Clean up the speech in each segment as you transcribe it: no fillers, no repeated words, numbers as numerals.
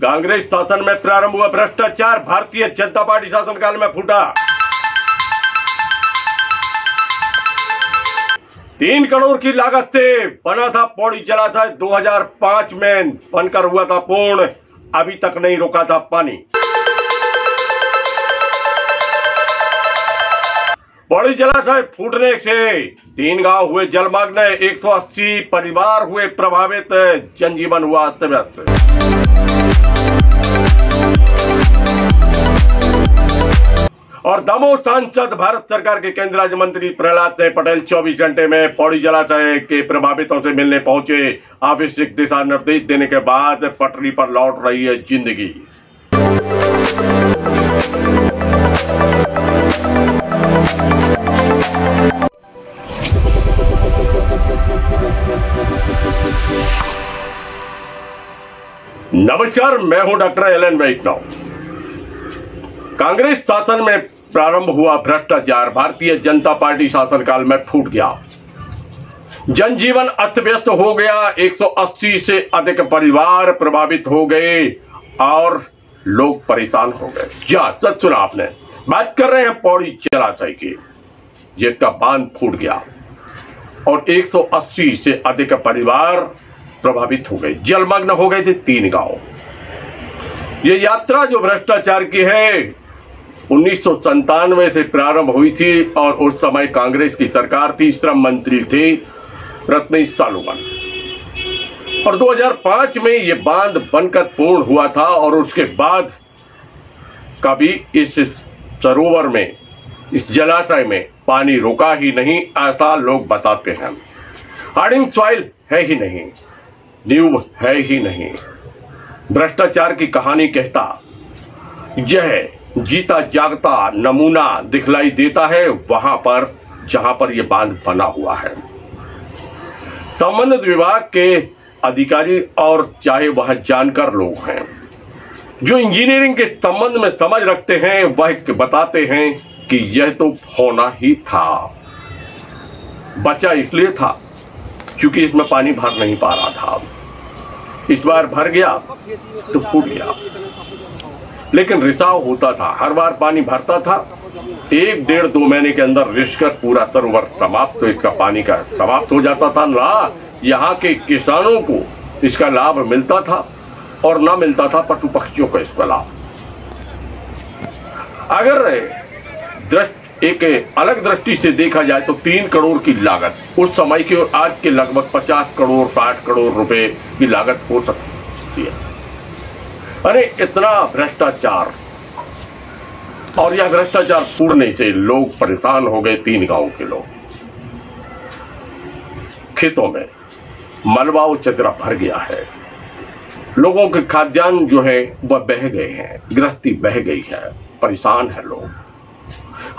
कांग्रेस शासन में प्रारंभ हुआ भ्रष्टाचार, भारतीय जनता पार्टी शासनकाल में फूटा। 3 करोड़ की लागत से बना था पौड़ी जलाशय, 2005 में बनकर हुआ था पूर्ण, अभी तक नहीं रुका था पानी। पौड़ी जलाशय फूटने से 3 गांव हुए जलमग्न, 180 परिवार हुए प्रभावित, जनजीवन हुआ अस्त व्यस्त। और दमोह सांसद भारत सरकार के केंद्रीय राज्य मंत्री प्रहलाद सिंह पटेल 24 घंटे में पौड़ी जलाशय के प्रभावितों से मिलने पहुंचे। आवश्यक दिशा निर्देश देने के बाद पटरी पर लौट रही है जिंदगी। नमस्कार, मैं हूं डॉक्टर एलन वैष्णव। कांग्रेस शासन में प्रारंभ हुआ भ्रष्टाचार, भारतीय जनता पार्टी शासनकाल में फूट गया। जनजीवन अस्त व्यस्त हो गया, 180 से अधिक परिवार प्रभावित हो गए और लोग परेशान हो गए। सच सुना आपने, बात कर रहे हैं पौड़ी जलाशय की, जिसका बांध फूट गया और 180 से अधिक परिवार प्रभावित हो गए, जलमग्न हो गए थे 3 गांव। ये यात्रा जो भ्रष्टाचार की है 1997 से प्रारंभ हुई थी और उस समय कांग्रेस की सरकार थी, श्रम मंत्री थे रत्नेश सालुमन, और 2005 में ये बांध बनकर पूर्ण हुआ था और उसके बाद कभी इस सरोवर में, इस जलाशय में पानी रुका ही नहीं, ऐसा लोग बताते हैं। हार्डिंग सॉइल है ही नहीं, नींव है ही नहीं। भ्रष्टाचार की कहानी कहता यह जीता जागता नमूना दिखलाई देता है वहां पर जहां पर यह बांध बना हुआ है। संबंधित विभाग के अधिकारी और चाहे वह जानकार लोग हैं जो इंजीनियरिंग के संबंध में समझ रखते हैं, वह बताते हैं कि यह तो होना ही था। बचा इसलिए था क्योंकि इसमें पानी भर नहीं पा रहा था। इस बार भर गया तो फूट गया, लेकिन रिसाव होता था। हर बार पानी भरता था, 1-1.5-2 महीने के अंदर रिसकर पूरा सरोवर समाप्त, तो इसका पानी का समाप्त हो जाता था। ना यहाँ के किसानों को इसका लाभ मिलता था और ना मिलता था पशु पक्षियों को इसका लाभ। अगर एक अलग दृष्टि से देखा जाए तो 3 करोड़ की लागत उस समय की और आज के लगभग 50 करोड़ 60 करोड़ रुपए की लागत हो सकती है। अरे इतना भ्रष्टाचार, और यह भ्रष्टाचार पूर्णे से लोग परेशान हो गए। 3 गांव के लोग, खेतों में मलबा व चतरा भर गया है, लोगों के खाद्यान्न जो है वह बह गए हैं, गृहस्थी बह गई है, परेशान है लोग।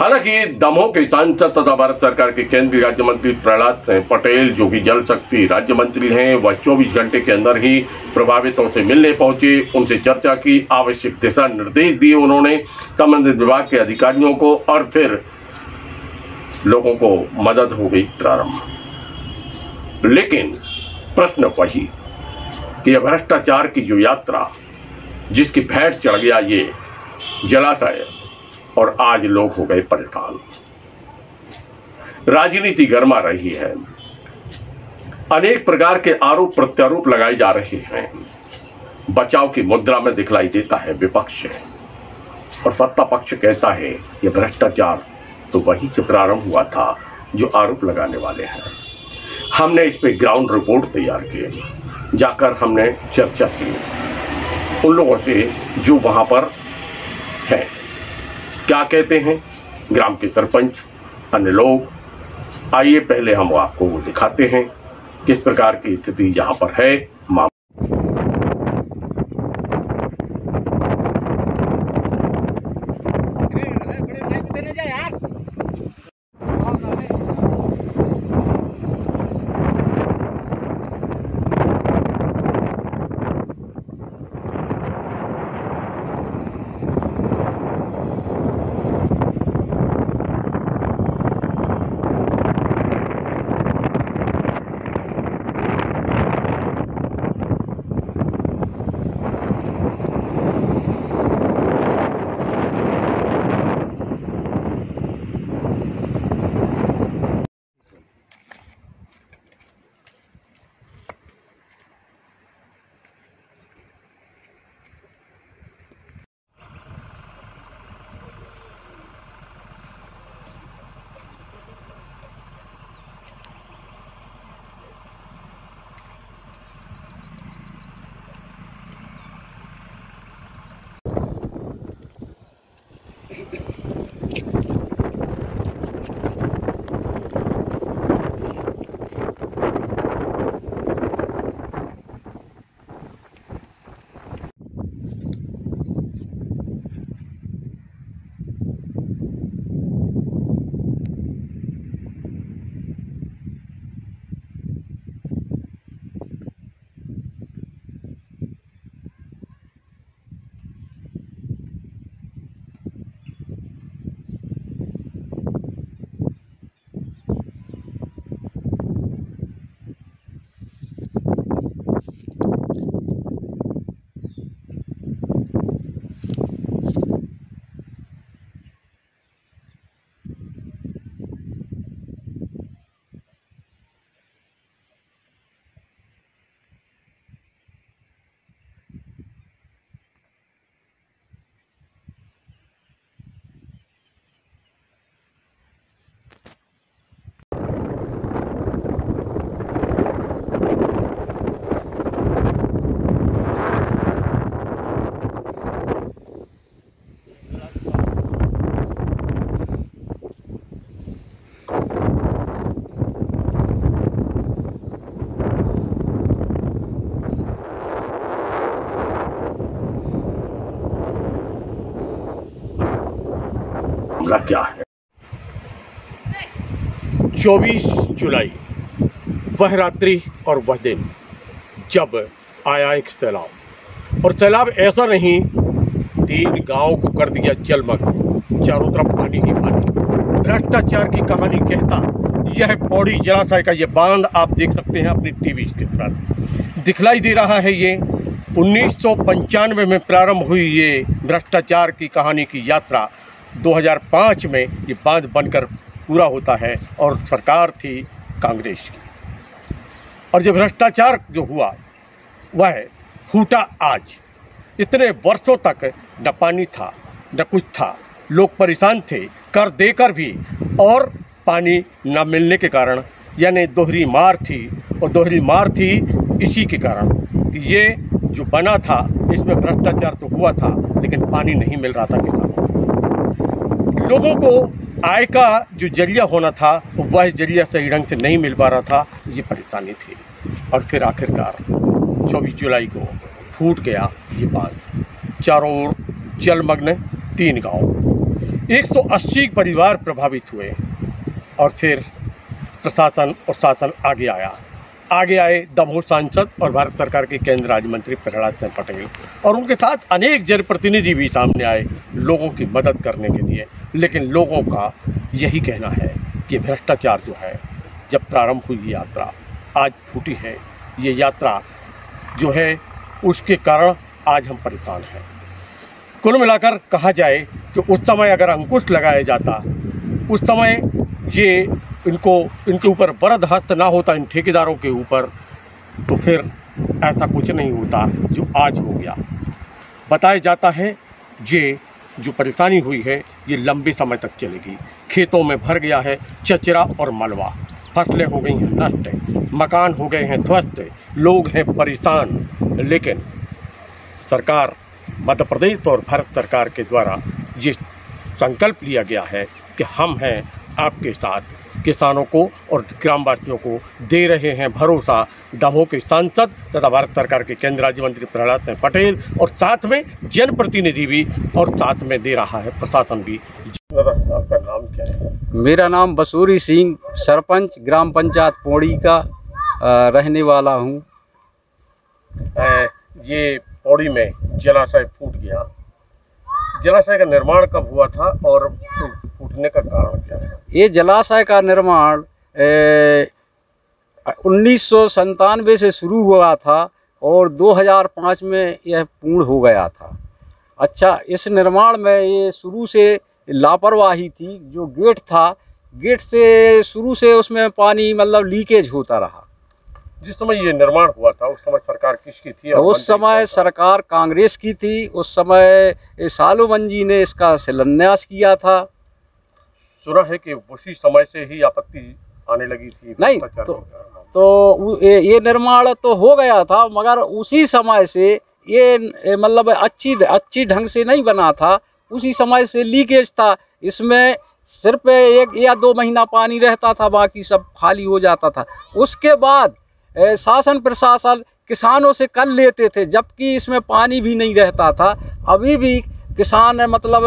हालांकि दमोह के सांसद तथा भारत सरकार के केंद्रीय राज्य मंत्री प्रहलाद सिंह पटेल, जो कि जल शक्ति राज्य मंत्री हैं, वह 24 घंटे के अंदर ही प्रभावितों से मिलने पहुंचे, उनसे चर्चा की, आवश्यक दिशा निर्देश दिए उन्होंने संबंधित विभाग के अधिकारियों को, और फिर लोगों को मदद हो गई प्रारंभ। लेकिन प्रश्न वही कि यह भ्रष्टाचार की जो यात्रा, जिसकी भेंट चढ़ गया ये जलाशय, और आज लोग हो गए परेशान। राजनीति गर्मा रही है, अनेक प्रकार के आरोप प्रत्यारोप लगाए जा रहे हैं। बचाव की मुद्रा में दिखलाई देता है विपक्ष, और सत्ता पक्ष कहता है यह भ्रष्टाचार तो वहीं से प्रारंभ हुआ था जो आरोप लगाने वाले हैं। हमने इस पे ग्राउंड रिपोर्ट तैयार की, जाकर हमने चर्चा की उन लोगों से जो वहां पर है, क्या कहते हैं ग्राम के सरपंच, अन्य लोग। आइए पहले हम आपको वो दिखाते हैं किस प्रकार की स्थिति यहाँ पर है। मामला क्या है। 24 जुलाई वह रात्रि और वह दिन जब आया एक सैलाब, और सैलाब ऐसा नहीं 3 गांव को कर दिया जलमग्न, चारों तरफ पानी ही पानी। भ्रष्टाचार की कहानी कहता यह पौड़ी जलाशय का ये बांध आप देख सकते हैं अपनी टीवी के तरफ दिखलाई दे रहा है। ये 1995 में प्रारंभ हुई ये भ्रष्टाचार की कहानी की यात्रा 2005 में ये बांध बनकर पूरा होता है, और सरकार थी कांग्रेस की। और जो भ्रष्टाचार जो हुआ वह फूटा आज। इतने वर्षों तक न पानी था न कुछ था, लोग परेशान थे कर देकर भी, और पानी न मिलने के कारण यानी दोहरी मार थी। और दोहरी मार थी इसी के कारण कि ये जो बना था इसमें भ्रष्टाचार तो हुआ था लेकिन पानी नहीं मिल रहा था किसानों को। लोगों को आय का जो जरिया होना था वह जरिया सही ढंग से नहीं मिल पा रहा था, ये परेशानी थी। और फिर आखिरकार 24 जुलाई को फूट गया ये बांध, चारों ओर जलमग्न 3 गांव, 180 परिवार प्रभावित हुए। और फिर प्रशासन और शासन आगे आए दमोह सांसद और भारत सरकार के केंद्र राज्य मंत्री प्रहलाद सिंह पटेल, और उनके साथ अनेक जनप्रतिनिधि भी सामने आए लोगों की मदद करने के लिए। लेकिन लोगों का यही कहना है कि भ्रष्टाचार जो है, जब प्रारंभ हुई यात्रा आज फूटी है, ये यात्रा जो है उसके कारण आज हम परेशान हैं। कुल मिलाकर कहा जाए कि उस समय अगर अंकुश लगाया जाता, उस समय ये इनके ऊपर वरद हस्त ना होता, इन ठेकेदारों के ऊपर, तो फिर ऐसा कुछ नहीं होता जो आज हो गया। बताया जाता है ये जो परेशानी हुई है ये लंबे समय तक चलेगी। खेतों में भर गया है चचरा और मलबा, फसलें हो गई हैं नष्ट, मकान हो गए हैं ध्वस्त, लोग हैं परेशान। लेकिन सरकार मध्य प्रदेश और भारत सरकार के द्वारा ये संकल्प लिया गया है कि हम हैं आपके साथ, किसानों को और ग्रामवासियों को दे रहे हैं भरोसा दमोह के सांसद तथा भारत सरकार के केंद्र राज्य मंत्री प्रहलाद सिंह पटेल, और साथ में जनप्रतिनिधि भी, और साथ में दे रहा है प्रशासन भी। आपका नाम क्या है? मेरा नाम बसूरी सिंह, सरपंच ग्राम पंचायत पौड़ी का रहने वाला हूँ। ये पौड़ी में जलाशय फूट गया, जलाशय का निर्माण कब हुआ था और फूटने का कारण क्या है? ये जलाशय का निर्माण 1997 से शुरू हुआ था और 2005 में यह पूर्ण हो गया था। अच्छा, इस निर्माण में ये शुरू से लापरवाही थी। जो गेट था, गेट से शुरू से उसमें पानी मतलब लीकेज होता रहा। जिस समय ये निर्माण हुआ था उस समय सरकार किसकी थी? उस समय सरकार कांग्रेस की थी। उस समय सालुमन जी ने इसका शिलान्यास किया था। सुना है कि उसी समय से ही आपत्ति आने लगी थी। नहीं तो ये निर्माण तो हो गया था, मगर उसी समय से ये मतलब अच्छी ढंग से नहीं बना था। उसी समय से लीकेज था। इसमें सिर्फ 1 या 2 महीना पानी रहता था, बाकी सब खाली हो जाता था। उसके बाद शासन प्रशासन किसानों से कर लेते थे, जबकि इसमें पानी भी नहीं रहता था। अभी भी किसान मतलब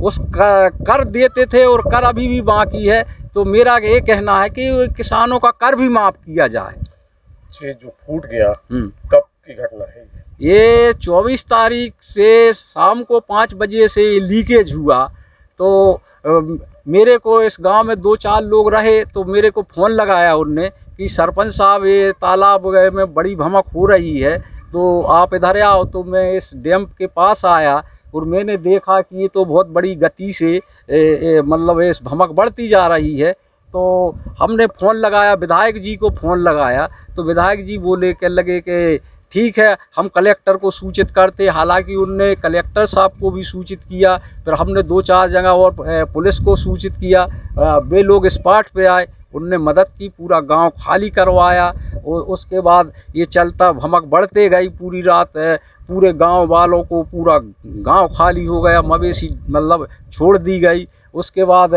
उस कर देते थे और कर अभी भी बाकी है। तो मेरा ये कहना है कि किसानों का कर भी माफ़ किया जाए। जो फूट गया कब की घटना है? ये 24 तारीख से शाम को 5 बजे से लीकेज हुआ। तो मेरे को इस गांव में 2-4 लोग रहे, तो मेरे को फ़ोन लगाया उनने कि सरपंच साहब ये तालाब में बड़ी भमक हो रही है, तो आप इधर आओ। तो मैं इस डैम के पास आया और मैंने देखा कि ये तो बहुत बड़ी गति से मतलब इस भमक बढ़ती जा रही है। तो हमने फ़ोन लगाया, विधायक जी को फ़ोन लगाया, तो विधायक जी बोले कह लगे कि ठीक है, हम कलेक्टर को सूचित करते। हालांकि उनने कलेक्टर साहब को भी सूचित किया, फिर हमने 2-4 जगह और पुलिस को सूचित किया। वे लोग स्पॉट पे आए, उनने मदद की, पूरा गांव खाली करवाया। और उसके बाद ये चलता भमक बढ़ते गई पूरी रात। पूरे गांव वालों को पूरा गांव खाली हो गया, मवेशी मतलब छोड़ दी गई। उसके बाद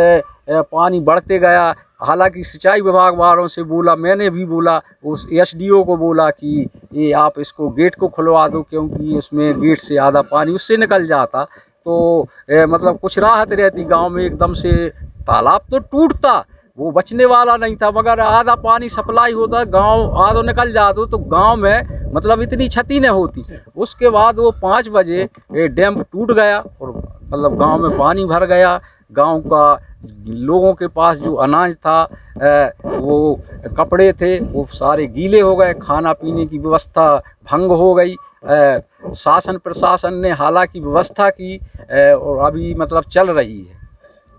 पानी बढ़ते गया। हालांकि सिंचाई विभाग वालों से बोला, मैंने भी बोला, उस एसडीओ को बोला कि ये आप इसको गेट को खुलवा दो, क्योंकि इसमें गेट से आधा पानी उससे निकल जाता। तो तो मतलब कुछ राहत रहती गांव में। एकदम से तालाब तो टूटता, वो बचने वाला नहीं था, मगर आधा पानी सप्लाई होता, गांव आधो निकल जाता तो गांव में मतलब इतनी क्षति न होती। उसके बाद वो 5 बजे डैम टूट गया और मतलब गांव में पानी भर गया। गांव का लोगों के पास जो अनाज था, वो कपड़े थे, वो सारे गीले हो गए। खाना पीने की व्यवस्था भंग हो गई। शासन प्रशासन ने हालांकि व्यवस्था की और अभी मतलब चल रही है।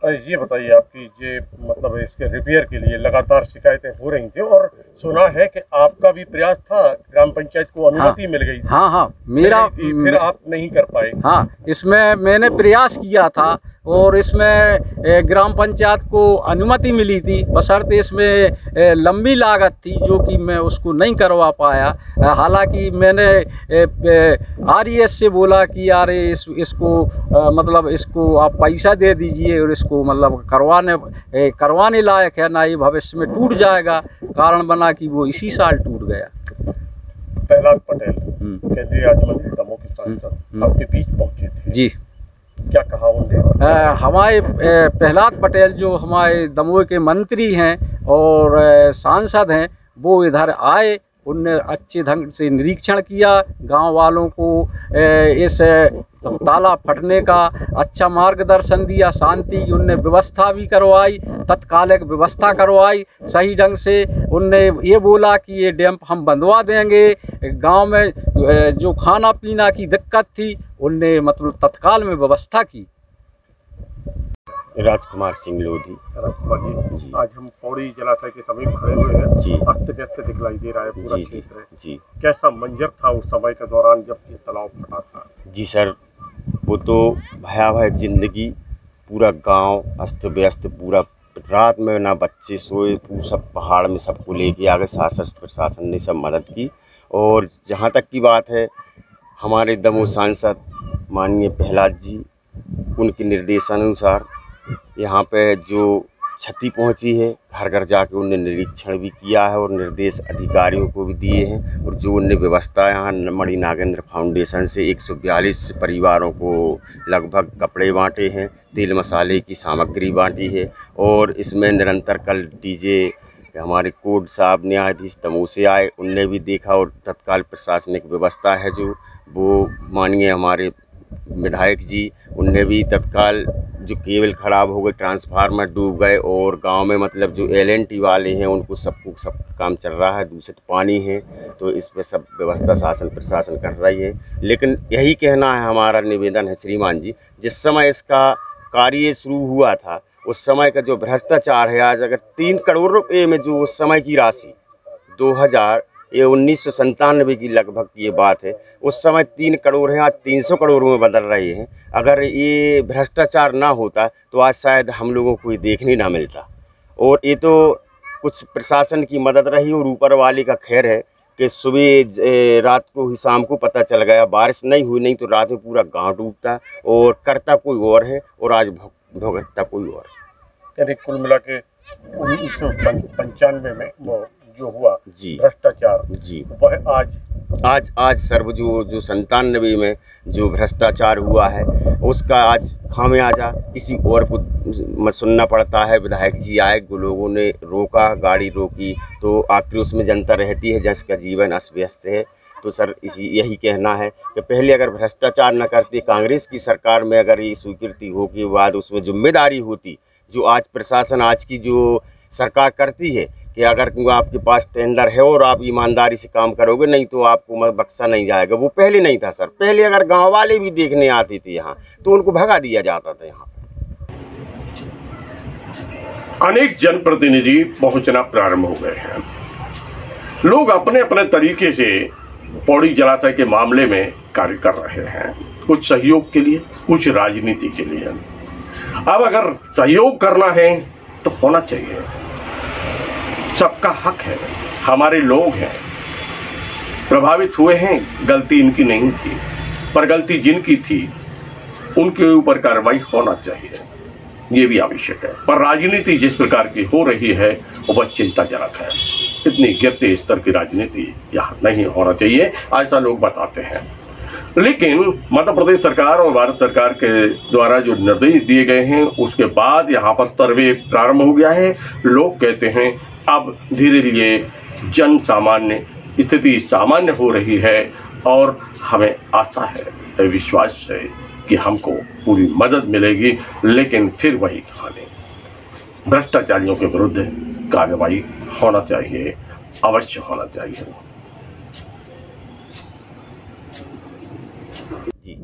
ये बताइए, आपकी ये मतलब इसके रिपेयर के लिए लगातार शिकायतें हो रही थी और सुना है कि आपका भी प्रयास था, ग्राम पंचायत को अनुमति मिल गई। हाँ, मेरा फिर आप नहीं कर पाए। हाँ, इसमें मैंने प्रयास किया था और इसमें ग्राम पंचायत को अनुमति मिली थी, बशर्ते इसमें लंबी लागत थी जो कि मैं उसको नहीं करवा पाया। हालांकि मैंने RES से बोला कि यार इसको मतलब इसको आप पैसा दे दीजिए और इसको मतलब करवाने लायक है ना, ये भविष्य में टूट जाएगा। कारण बना कि वो इसी साल टूट गया। प्रहलाद पटेल केंद्रीय राज्य मंत्री दमोह के सांसद आपके बीच पहुंचे थे जी, क्या कहा उन्होंने? हमारे प्रहलाद पटेल जो हमारे दमोह के मंत्री हैं और सांसद हैं, वो इधर आए। उनने अच्छे ढंग से निरीक्षण किया, गांव वालों को इस ताला फटने का अच्छा मार्गदर्शन दिया, शांति की उनने व्यवस्था भी करवाई, तत्कालिक व्यवस्था करवाई सही ढंग से। उनने ये बोला कि ये डैम हम बंधवा देंगे। गांव में जो खाना पीना की दिक्कत थी, उनने मतलब तत्काल में व्यवस्था की। राजकुमार सिंह लोधी। राजकुमार जी, आज हम पौड़ी जलाशय के समीप खड़े हुए हैं जी। अस्त व्यस्त दिखलाई दे रहा है पूरा क्षेत्र जी। कैसा मंजर था उस समय के दौरान जब ये तालाब फटा था? जी सर, वो तो भयावह जिंदगी, पूरा गांव अस्त व्यस्त, पूरा रात में ना बच्चे सोए, पूरा सब पहाड़ में सबको लेके आ गए। शासन प्रशासन ने सब मदद की। और जहाँ तक की बात है, हमारे दमोह सांसद माननीय प्रहलाद जी, उनके निर्देशानुसार यहाँ पे जो क्षति पहुँची है, घर घर जाके उनने निरीक्षण भी किया है और निर्देश अधिकारियों को भी दिए हैं। और जो उनने व्यवस्था यहाँ मणि नागेंद्र फाउंडेशन से 142 परिवारों को लगभग कपड़े बांटे हैं, तेल मसाले की सामग्री बांटी है। और इसमें निरंतर कल डीजे हमारे कोर्ट साहब न्यायाधीश दमोह से आए, उनने भी देखा। और तत्काल प्रशासनिक व्यवस्था है जो वो माननीय हमारे विधायक जी, उनने भी तत्काल जो केबल ख़राब हो गए, ट्रांसफार्मर डूब गए और गांव में मतलब जो LNT वाले हैं उनको सब काम चल रहा है। दूषित पानी है तो इस पे सब व्यवस्था शासन प्रशासन कर रही है। लेकिन यही कहना है, हमारा निवेदन है श्रीमान जी, जिस समय इसका कार्य शुरू हुआ था उस समय का जो भ्रष्टाचार है, आज अगर 3 करोड़ रुपये में जो उस समय की राशि 1997 की लगभग ये बात है, उस समय 3 करोड़ है, आज 300 करोड़ में बदल रहे हैं। अगर ये भ्रष्टाचार ना होता तो आज शायद हम लोगों को ये देखने ना मिलता। और ये तो कुछ प्रशासन की मदद रही और ऊपर वाले का खैर है कि सुबह रात को ही शाम को पता चल गया, बारिश नहीं हुई, नहीं तो रात में पूरा गांव डूबता और करता कोई और है और आज भुगतता कोई और। यानी कुल मिला के 1995 में वो जो हुआ जी भ्रष्टाचार जी, वह आज सर्व जो 97 में जो भ्रष्टाचार हुआ है उसका आज खामियाजा किसी और को सुनना पड़ता है। विधायक जी आए, लोगों ने रोका, गाड़ी रोकी तो आक्रोश में जनता रहती है जिसका जीवन अस्त व्यस्त है। तो सर यही कहना है कि पहले अगर भ्रष्टाचार न करते, कांग्रेस की सरकार में अगर ये स्वीकृति हो के बाद उसमें जिम्मेदारी होती, जो आज प्रशासन आज की जो सरकार करती है कि अगर आपके पास टेंडर है और आप ईमानदारी से काम करोगे, नहीं तो आपको बख्शा नहीं जाएगा। वो पहले नहीं था सर, पहले अगर गांव वाले भी देखने आते थे यहाँ तो उनको भगा दिया जाता था। यहाँ अनेक जनप्रतिनिधि पहुंचना प्रारंभ हो गए हैं। लोग अपने अपने तरीके से पौड़ी जलाशय के मामले में कार्य कर रहे हैं, कुछ सहयोग के लिए, कुछ राजनीति के लिए। अब अगर सहयोग करना है तो होना चाहिए, सबका हक है। हमारे लोग हैं, प्रभावित हुए हैं, गलती इनकी नहीं थी, पर गलती जिनकी थी उनके ऊपर कार्रवाई होना चाहिए, ये भी आवश्यक है। पर राजनीति जिस प्रकार की हो रही है वह चिंताजनक है। इतनी गिरते स्तर की राजनीति यहाँ नहीं होना चाहिए, ऐसा लोग बताते हैं। लेकिन मध्य प्रदेश सरकार और भारत सरकार के द्वारा जो निर्देश दिए गए हैं उसके बाद यहाँ पर सर्वे प्रारंभ हो गया है। लोग कहते हैं अब धीरे धीरे जन सामान्य स्थिति सामान्य हो रही है और हमें आशा है, विश्वास है कि हमको पूरी मदद मिलेगी। लेकिन फिर वही कहानी, भ्रष्टाचारियों के विरुद्ध कार्रवाई होना चाहिए, अवश्य होना चाहिए। जी।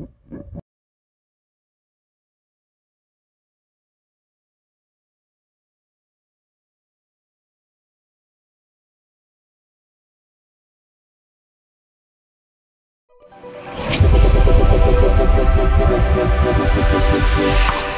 Thank you.